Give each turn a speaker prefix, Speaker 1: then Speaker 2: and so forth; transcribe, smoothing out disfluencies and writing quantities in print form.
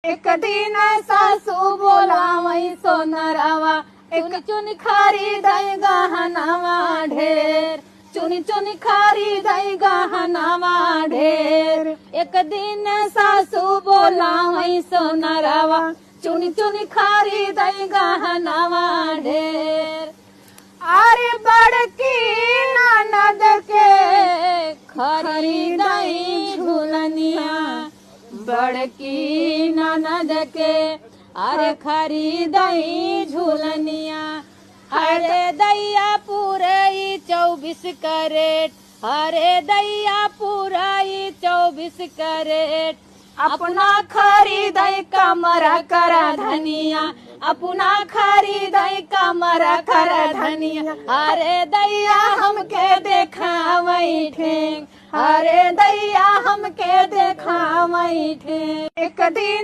Speaker 1: एक दिन सासू बोलावई सोनरावा चुन चुन खरीदई गहनावा ढेर, चुन चुन खरीदई गहनावा ढेर। एक दिन सासू बोलावई सोनरावा चुन चुन खरीदई गहनावा ढेर। अरे बड़की ननद के खरीदई झूलनिया, बड़की ननद के अरे खरीदई झूलनिया। अरे दैया पूरई 24 कैरेट, अरे दैया पूरई 24 कैरेट। अपना खरीदई कमरा करा धनिया, अपना खरीदई कमरा करा धनिया। अरे दैया हमके देखावई ठेंग, अरे दैया हमके देखावई ठेंग। एक दिन